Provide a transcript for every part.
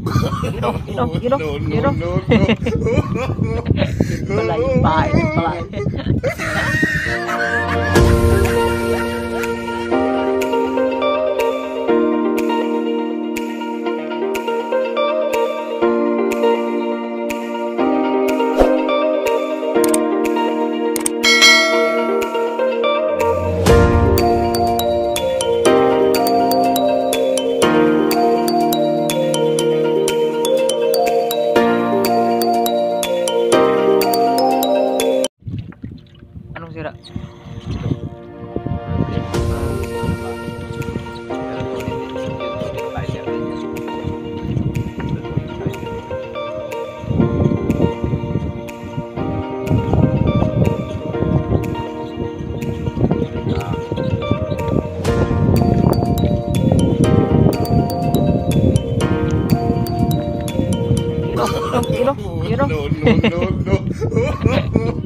Yun o. Wala yung pahay. No.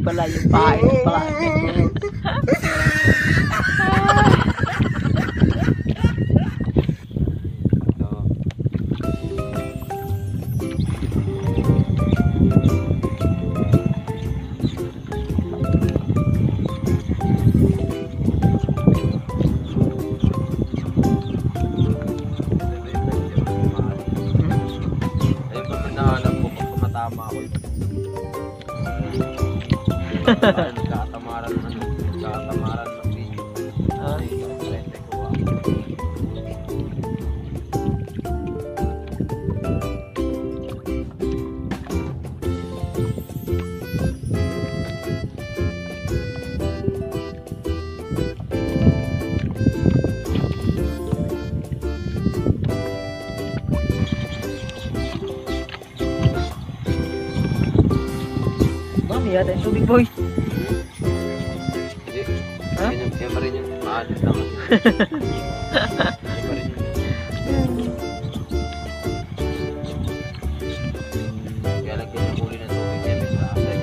Pala yung pahay. Nagkatamaran ng video. Mami yata yung tubig boy. Yan pa rin yung maalit naman. Kaya lang kinahuli ng tubig niya may grasa eh.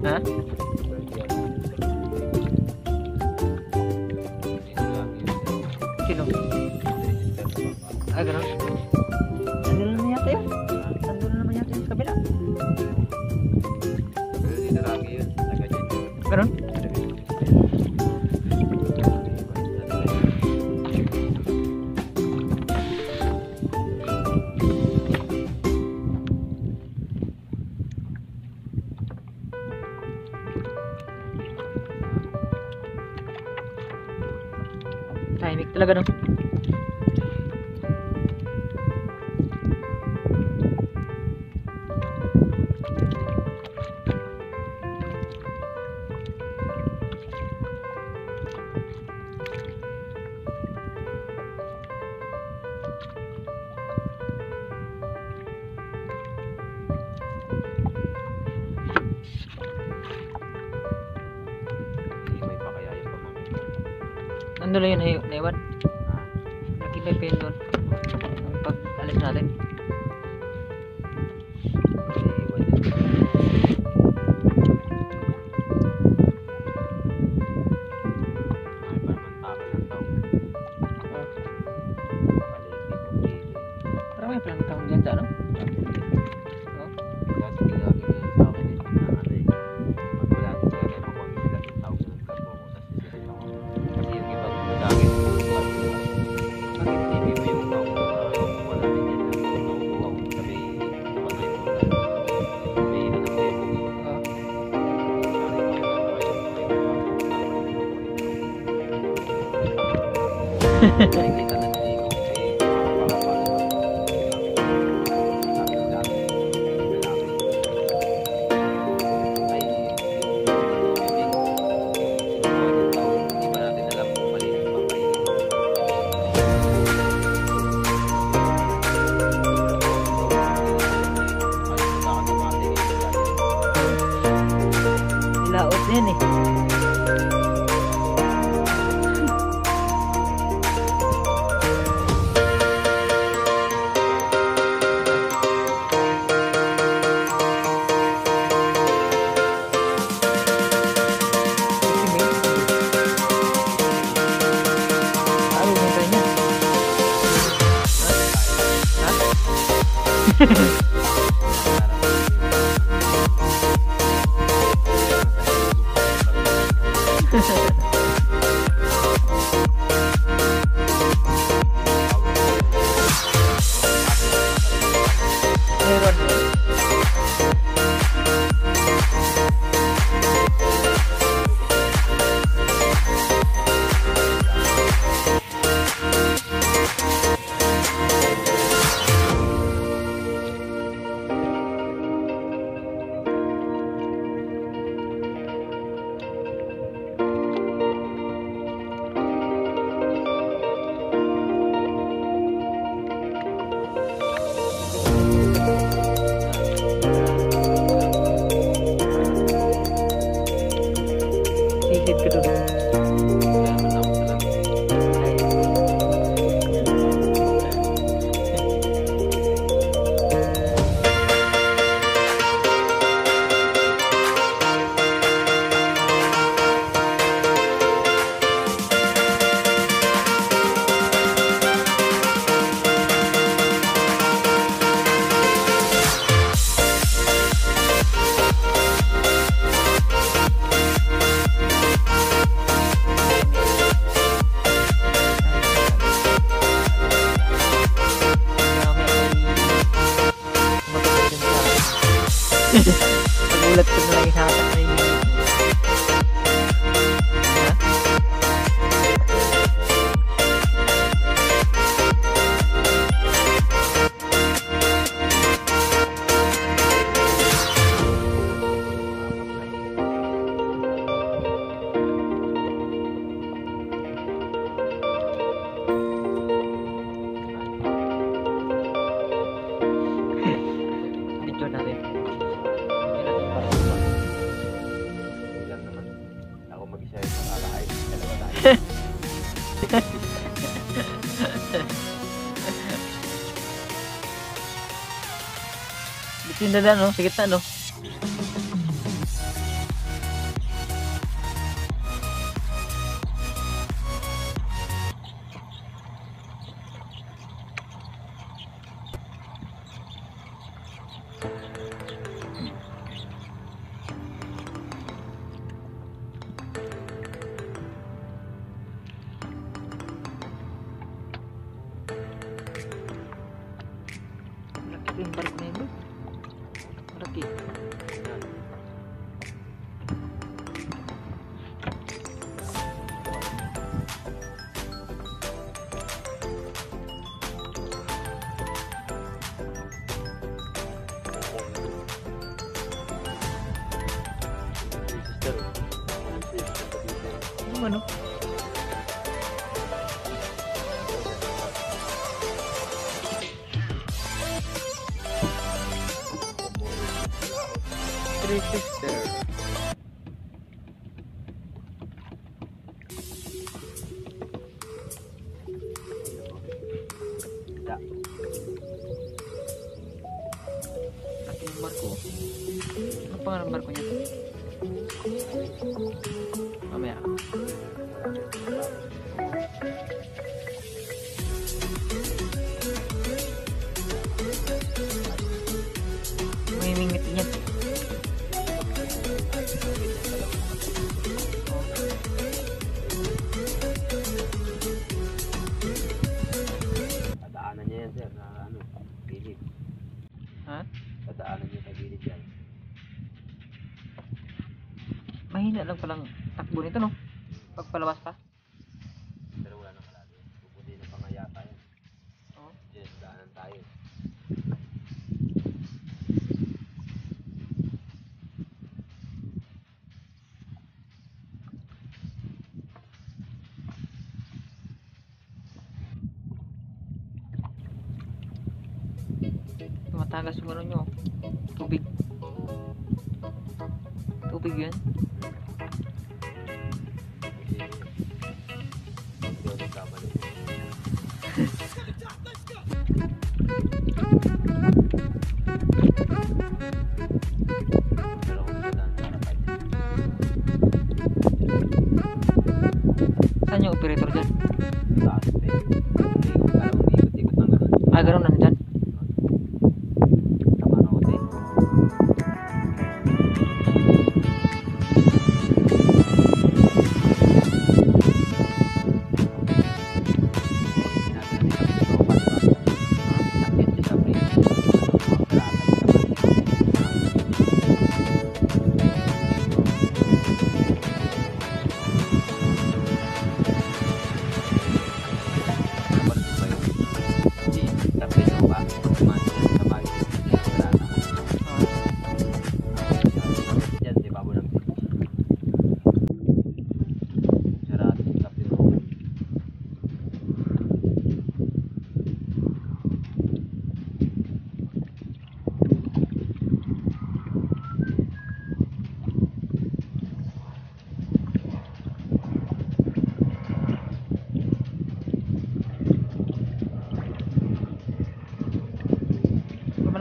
Ha? Sino? Ah, gano'n? Nandun naman yata yun. Nandun naman yata yun sa kabila. Pero dito lagi yun. Gano'n? Tahimik talaga no. May pakayaya pa mga. Nandun lang yun naiwan. Nakita pa yun doon. Pag alis natin. Parang may palang taong dyan sa ano? Laot na yan eh. Meron. Sihid ka doon. Nagulat ko na lang yung hatak na yun. Ha? Video natin. Ilan naman. Ako mag-isa yung makakain. Dalawa tayo. Bitin na lang, no? Sa gitna, no? Malaki yung barko na yun, bro. Malaki. Sister. Ano ano? Three sister. Da. Laki yung barko. Ano pangalan ng barko niya? Mamaya. May mingit yan. Dadaanan niya yan, sir, na ano, gilid. Ha? Dadaanan niya sa gilid yan. Mahina lang palang takbo nito, no? Pag palabas pa. Pero wala nang malado. Pupundi na pangayata yan. Oo. Yes, daanan tayo. Tumatagas yung ano nyo. Tubig. Tubig yan. Hindi ako nagkamali. Pero kung saan para tayo. Saan yung operator dyan? Taas, eh. Hindi, kung parang umiikot-ikot ng ganun. Ah, ganun nandyan.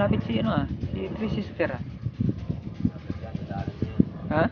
Malapit si ano ah. Si Three Sister ah. Yan, dadaanan niya yun. Ha?